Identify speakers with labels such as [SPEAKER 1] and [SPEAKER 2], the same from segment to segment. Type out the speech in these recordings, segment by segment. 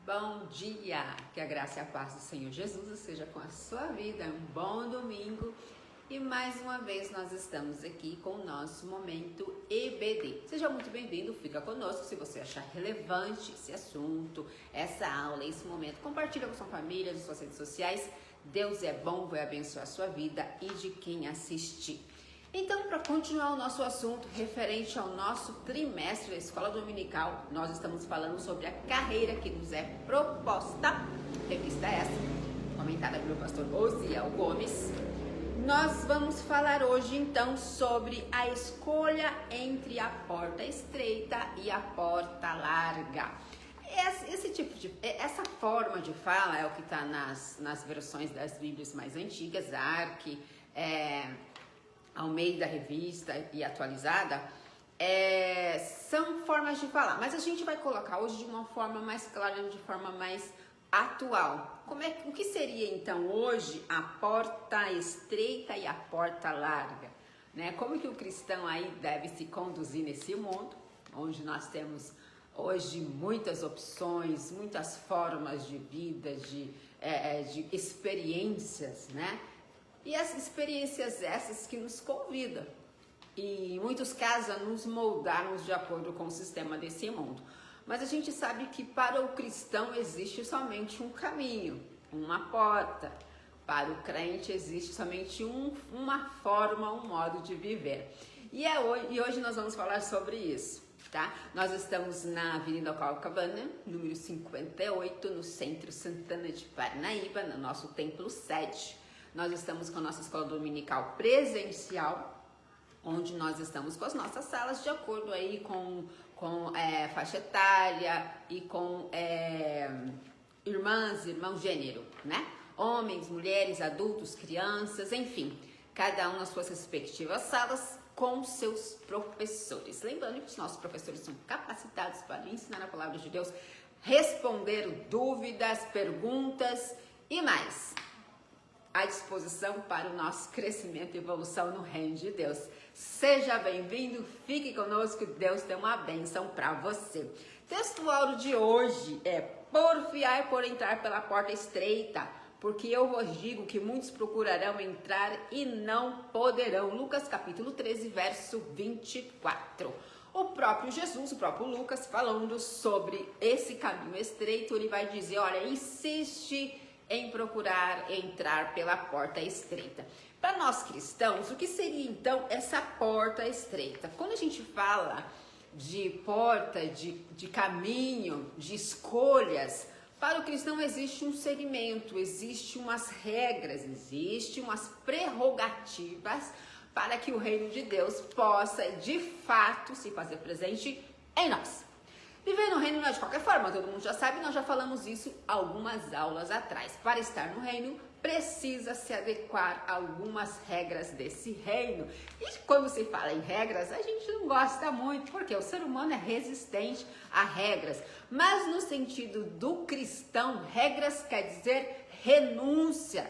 [SPEAKER 1] Bom dia! Que a graça e a paz do Senhor Jesus esteja com a sua vida. Um bom domingo. E mais uma vez nós estamos aqui com o nosso momento EBD. Seja muito bem-vindo, fica conosco se você achar relevante esse assunto, essa aula, esse momento. Compartilha com sua família, nas suas redes sociais. Deus é bom, vai abençoar a sua vida e de quem assistir. Então, para continuar o nosso assunto referente ao nosso trimestre da Escola Dominical, nós estamos falando sobre a carreira que nos é proposta. Revista essa, comentada pelo pastor Osiel Gomes. Nós vamos falar hoje, então, sobre a escolha entre a porta estreita e a porta larga. Essa forma de fala é o que está nas versões das Bíblias mais antigas, ARC, Almeida Revista e atualizada, são formas de falar, mas a gente vai colocar hoje de uma forma mais clara, de forma mais atual. O que seria então hoje a porta estreita e a porta larga? Né? Como que o cristão aí deve se conduzir nesse mundo, onde nós temos hoje muitas opções, muitas formas de vida, de experiências, né? E as experiências essas que nos convidam, e em muitos casos, a nos moldarmos de acordo com o sistema desse mundo. Mas a gente sabe que para o cristão existe somente um caminho, uma porta. Para o crente existe somente uma forma, um modo de viver. E hoje nós vamos falar sobre isso, tá? Nós estamos na Avenida Copacabana, número 58, no Centro Santana de Parnaíba, no nosso templo sede. Nós estamos com a nossa escola dominical presencial, onde nós estamos com as nossas salas de acordo aí com faixa etária e com irmãos gênero, né? Homens, mulheres, adultos, crianças, enfim, cada um nas suas respectivas salas com seus professores. Lembrando que os nossos professores são capacitados para ensinar a palavra de Deus, responder dúvidas, perguntas e mais, à disposição para o nosso crescimento e evolução no reino de Deus. Seja bem-vindo, fique conosco, Deus tem uma bênção para você. Textual de hoje é: porfiai por entrar pela porta estreita, porque eu vos digo que muitos procurarão entrar e não poderão. Lucas capítulo 13, verso 24. O próprio Jesus, o próprio Lucas, falando sobre esse caminho estreito, ele vai dizer, olha, insiste em procurar entrar pela porta estreita. Para nós cristãos, o que seria então essa porta estreita? Quando a gente fala de porta, de caminho, de escolhas, para o cristão existe um segmento, existe umas regras, existe umas prerrogativas para que o reino de Deus possa de fato se fazer presente em nós. Viver no reino não é de qualquer forma, todo mundo já sabe, nós já falamos isso algumas aulas atrás. Para estar no reino, precisa se adequar a algumas regras desse reino. E quando se fala em regras, a gente não gosta muito, porque o ser humano é resistente a regras. Mas no sentido do cristão, regras quer dizer renúncia.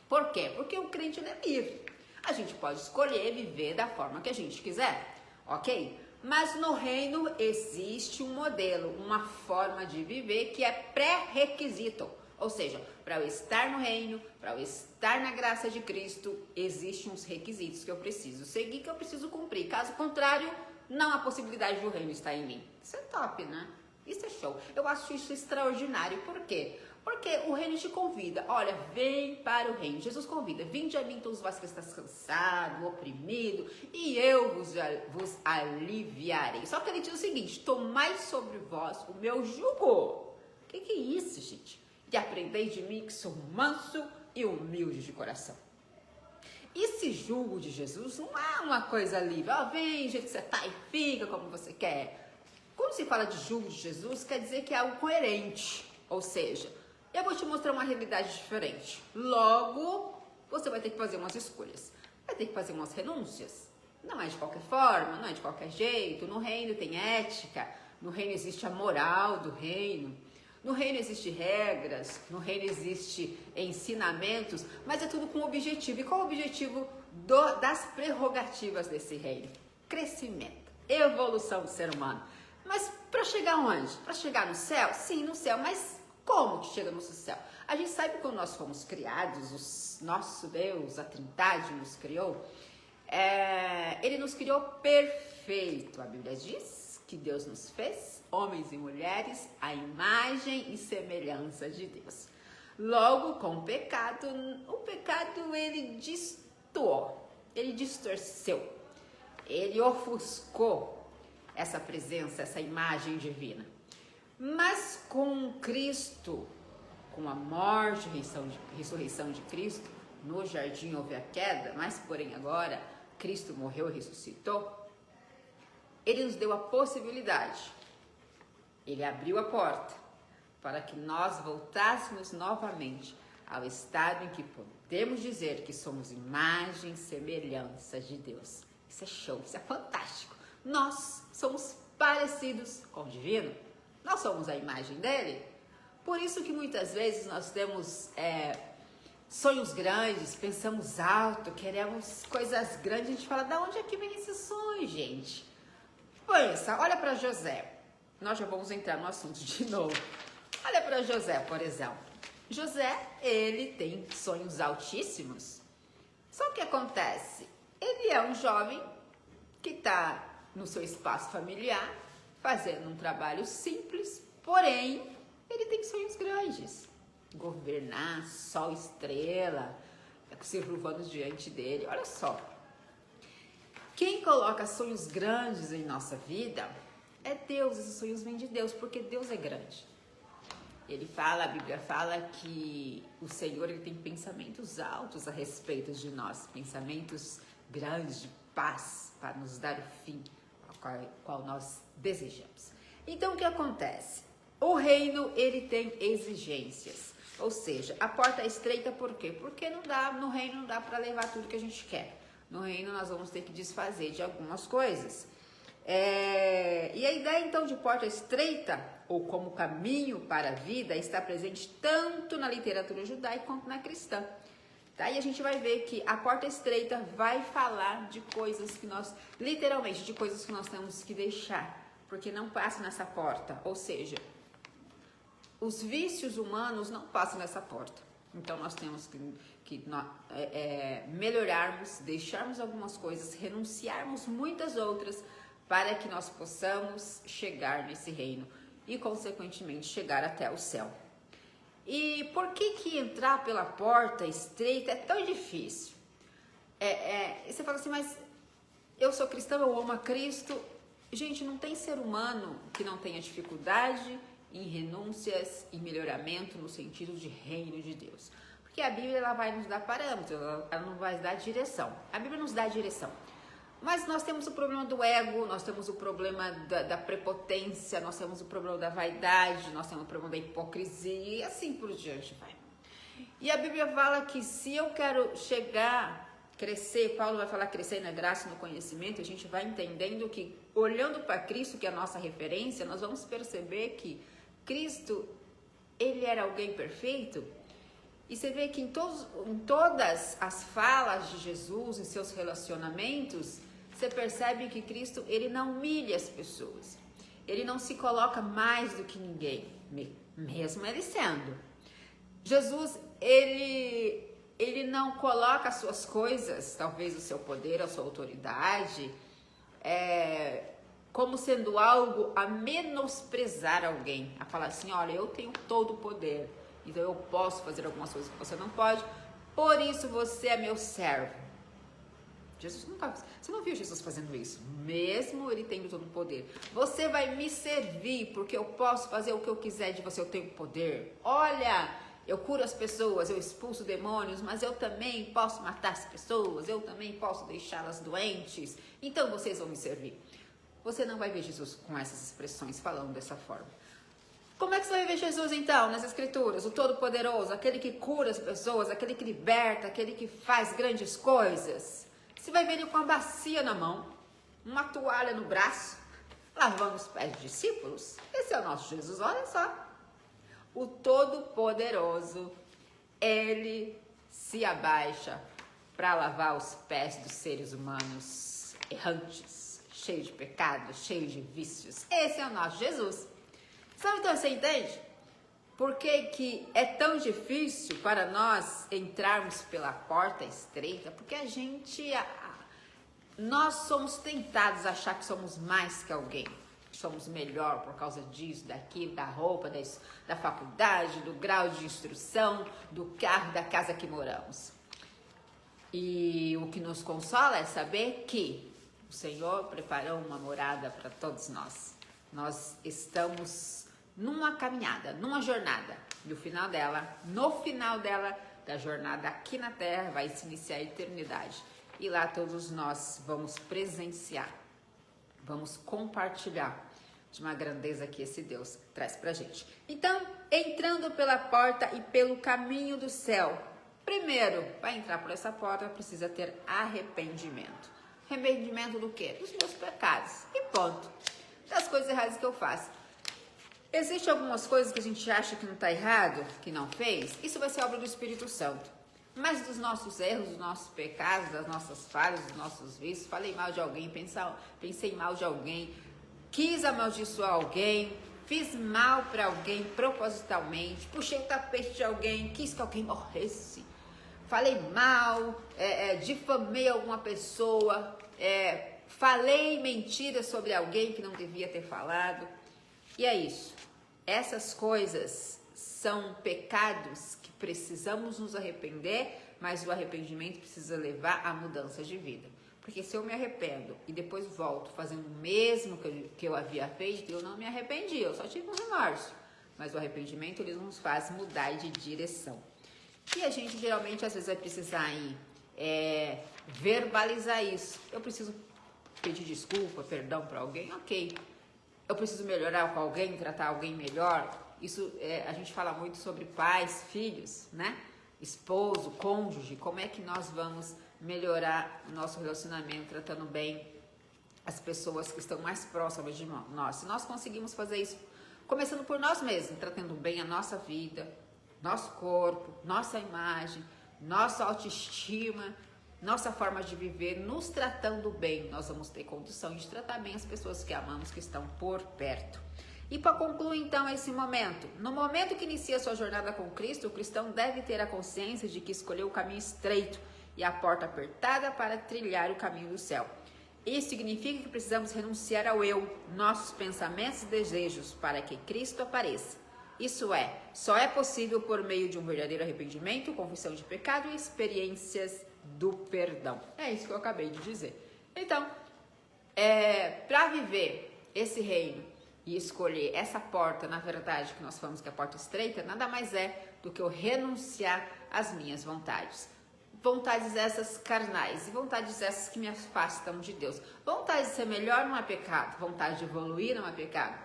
[SPEAKER 1] Por quê? Porque o crente não é livre. A gente pode escolher viver da forma que a gente quiser, ok? Mas no reino existe um modelo, uma forma de viver que é pré-requisito. Ou seja, para eu estar no reino, para eu estar na graça de Cristo, existem uns requisitos que eu preciso seguir, que eu preciso cumprir. Caso contrário, não há possibilidade do reino estar em mim. Isso é top, né? Isso é show. Eu acho isso extraordinário. Por quê? Porque o reino te convida. Olha, vem para o reino. Jesus convida. Vinde a mim todos vós que estáis cansados, oprimido, e eu vos aliviarei. Só que ele diz o seguinte: tomai sobre vós o meu jugo. O que é isso, gente? E aprendei de mim que sou manso e humilde de coração. Esse jugo de Jesus não é uma coisa livre. Ó, vem, jeito que você tá e fica como você quer. Quando se fala de jugo de Jesus, quer dizer que é algo coerente. Ou seja, eu vou te mostrar uma realidade diferente. Logo, você vai ter que fazer umas escolhas. Vai ter que fazer umas renúncias. Não é de qualquer forma, não é de qualquer jeito. No reino tem ética. No reino existe a moral do reino. No reino existem regras. No reino existem ensinamentos. Mas é tudo com objetivo. E qual é o objetivo das prerrogativas desse reino? Crescimento, evolução do ser humano. Mas para chegar onde? Para chegar no céu? Sim, no céu. Mas Como que chega no nosso céu? A gente sabe que quando nós fomos criados, o nosso Deus, a Trindade nos criou, Ele nos criou perfeito. A Bíblia diz que Deus nos fez, homens e mulheres, à imagem e semelhança de Deus. Logo, com o pecado ele destoou, ele distorceu, ele ofuscou essa presença, essa imagem divina. Mas com Cristo, com a morte e ressurreição de Cristo, no jardim houve a queda, mas porém agora Cristo morreu e ressuscitou. Ele nos deu a possibilidade, ele abriu a porta para que nós voltássemos novamente ao estado em que podemos dizer que somos imagem e semelhança de Deus. Isso é show, isso é fantástico. Nós somos parecidos com o divino, nós somos a imagem dele. Por isso que muitas vezes nós temos sonhos grandes, pensamos alto, queremos coisas grandes, a gente fala, da onde é que vem esse sonho, gente? Pensa, olha para José, nós já vamos entrar no assunto de novo. Olha para José, por exemplo. José, ele tem sonhos altíssimos. Só que o que acontece? Ele é um jovem que está no seu espaço familiar, fazendo um trabalho simples, porém, ele tem sonhos grandes. Governar, sol, estrela, se curvando diante dele. Olha só. Quem coloca sonhos grandes em nossa vida é Deus. Esses sonhos vêm de Deus, porque Deus é grande. A Bíblia fala que o Senhor ele tem pensamentos altos a respeito de nós, pensamentos grandes de paz para nos dar o fim ao qual nós desejamos. Então o que acontece? O reino ele tem exigências, ou seja, a porta é estreita por quê? Porque no reino não dá para levar tudo que a gente quer. No reino nós vamos ter que desfazer de algumas coisas. E a ideia então de porta estreita, ou como caminho para a vida, está presente tanto na literatura judaica quanto na cristã. Tá? E a gente vai ver que a porta estreita vai falar de coisas que nós, literalmente, de coisas que nós temos que deixar, porque não passa nessa porta. Ou seja, os vícios humanos não passam nessa porta. Então nós temos que melhorarmos, deixarmos algumas coisas, renunciarmos muitas outras, para que nós possamos chegar nesse reino e, consequentemente, chegar até o céu. E por que entrar pela porta estreita é tão difícil? Você fala assim, mas eu sou cristão, eu amo a Cristo. Gente, não tem ser humano que não tenha dificuldade em renúncias e melhoramento no sentido de reino de Deus. Porque a Bíblia ela vai nos dar parâmetros, ela não vai dar direção. A Bíblia nos dá direção. Mas nós temos o problema do ego, nós temos o problema da prepotência, nós temos o problema da vaidade, nós temos o problema da hipocrisia e assim por diante vai. E a Bíblia fala que se eu quero crescer, Paulo vai falar crescer na graça e no conhecimento, a gente vai entendendo que, olhando para Cristo, que é a nossa referência, nós vamos perceber que Cristo, ele era alguém perfeito. E você vê que em todas as falas de Jesus, em seus relacionamentos, você percebe que Cristo, ele não humilha as pessoas. Ele não se coloca mais do que ninguém, mesmo ele sendo. Jesus, ele não coloca as suas coisas, talvez o seu poder, a sua autoridade, como sendo algo a menosprezar alguém. A falar assim, olha, eu tenho todo o poder, então eu posso fazer algumas coisas que você não pode, por isso você é meu servo. Você não viu Jesus fazendo isso, mesmo ele tendo todo o poder. Você vai me servir porque eu posso fazer o que eu quiser de você, eu tenho poder. Olha, eu curo as pessoas, eu expulso demônios, mas eu também posso matar as pessoas, eu também posso deixá-las doentes, então vocês vão me servir. Você não vai ver Jesus com essas expressões falando dessa forma. Como é que você vai ver Jesus então nas escrituras? O Todo-Poderoso, aquele que cura as pessoas, aquele que liberta, aquele que faz grandes coisas. Você vai ver ele com uma bacia na mão, uma toalha no braço, lavando os pés dos discípulos. Esse é o nosso Jesus, olha só. O Todo-Poderoso, ele se abaixa para lavar os pés dos seres humanos errantes, cheios de pecados, cheios de vícios. Esse é o nosso Jesus. Sabe, então você entende? Por que que é tão difícil para nós entrarmos pela porta estreita? Porque nós somos tentados a achar que somos mais que alguém. Somos melhor por causa disso, daquilo, da roupa, da faculdade, do grau de instrução, do carro, da casa que moramos. E o que nos consola é saber que o Senhor preparou uma morada para todos nós. Nós estamos numa caminhada, numa jornada. E no final dela, da jornada aqui na Terra, vai se iniciar a eternidade. E lá todos nós vamos presenciar, vamos compartilhar de uma grandeza que esse Deus traz pra gente. Então, entrando pela porta e pelo caminho do céu, primeiro, para entrar por essa porta, precisa ter arrependimento. Arrependimento do quê? Dos meus pecados. E ponto. Das coisas erradas que eu faço. Existem algumas coisas que a gente acha que não está errado, que não fez. Isso vai ser obra do Espírito Santo. Mas dos nossos erros, dos nossos pecados, das nossas falhas, dos nossos vícios, falei mal de alguém, pensei mal de alguém, quis amaldiçoar alguém, fiz mal para alguém propositalmente, puxei o tapete de alguém, quis que alguém morresse, falei mal, difamei alguma pessoa, falei mentiras sobre alguém que não devia ter falado. E é isso. Essas coisas são pecados que precisamos nos arrepender, mas o arrependimento precisa levar à mudança de vida. Porque se eu me arrependo e depois volto fazendo o mesmo que eu havia feito, eu não me arrependi, eu só tive um remorso. Mas o arrependimento, ele nos faz mudar de direção. E a gente geralmente, às vezes, vai precisar verbalizar isso. Eu preciso pedir desculpa, perdão para alguém, ok. Eu preciso melhorar com alguém, tratar alguém melhor. Isso, a gente fala muito sobre pais, filhos, né? Esposo, cônjuge, como é que nós vamos melhorar o nosso relacionamento, tratando bem as pessoas que estão mais próximas de nós. Se nós conseguimos fazer isso, começando por nós mesmos, tratando bem a nossa vida, nosso corpo, nossa imagem, nossa autoestima, nossa forma de viver, nos tratando bem, nós vamos ter condição de tratar bem as pessoas que amamos, que estão por perto. E para concluir então esse momento, no momento que inicia sua jornada com Cristo, o cristão deve ter a consciência de que escolheu o caminho estreito e a porta apertada para trilhar o caminho do céu. Isso significa que precisamos renunciar ao eu, nossos pensamentos e desejos, para que Cristo apareça. Isso só é possível por meio de um verdadeiro arrependimento, confissão de pecado e experiências do perdão. É isso que eu acabei de dizer. Então, para viver esse reino e escolher essa porta, na verdade, que nós falamos que é a porta estreita, nada mais é do que eu renunciar às minhas vontades. Vontades essas carnais e vontades essas que me afastam de Deus. Vontade de ser melhor não é pecado. Vontade de evoluir não é pecado.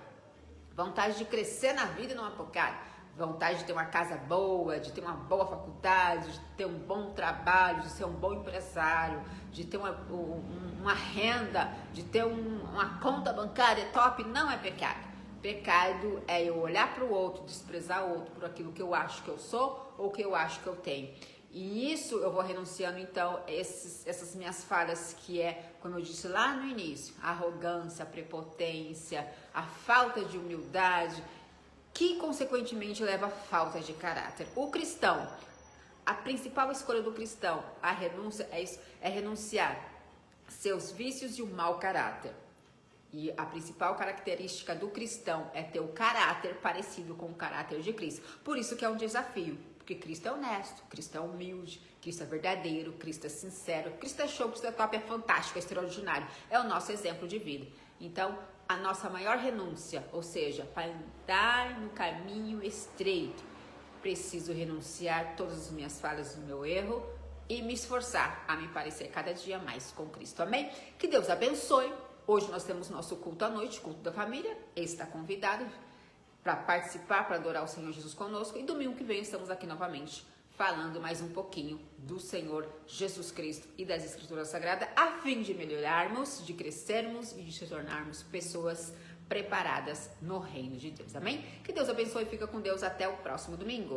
[SPEAKER 1] Vontade de crescer na vida não é pecado. Vontade de ter uma casa boa, de ter uma boa faculdade, de ter um bom trabalho, de ser um bom empresário, de ter uma renda, de ter uma conta bancária top, não é pecado. Pecado é eu olhar para o outro, desprezar o outro por aquilo que eu acho que eu sou ou que eu acho que eu tenho. E isso eu vou renunciando, então, essas minhas falhas, que como eu disse lá no início, a arrogância, a prepotência, a falta de humildade, que consequentemente leva à falta de caráter. O cristão, a principal escolha do cristão, a renúncia é renunciar seus vícios e o mau caráter. E a principal característica do cristão é ter o caráter parecido com o caráter de Cristo. Por isso que é um desafio. Porque Cristo é honesto, Cristo é humilde, Cristo é verdadeiro, Cristo é sincero, Cristo é show, Cristo é top, é fantástico, é extraordinário. É o nosso exemplo de vida. Então, a nossa maior renúncia, ou seja, para andar no caminho estreito, preciso renunciar todas as minhas falhas do meu erro e me esforçar a me parecer cada dia mais com Cristo. Amém? Que Deus abençoe. Hoje nós temos nosso culto à noite, culto da família. Ele está convidado para participar, para adorar o Senhor Jesus conosco. E domingo que vem estamos aqui novamente, falando mais um pouquinho do Senhor Jesus Cristo e das Escrituras Sagradas, a fim de melhorarmos, de crescermos e de se tornarmos pessoas preparadas no reino de Deus. Amém? Que Deus abençoe e fica com Deus até o próximo domingo.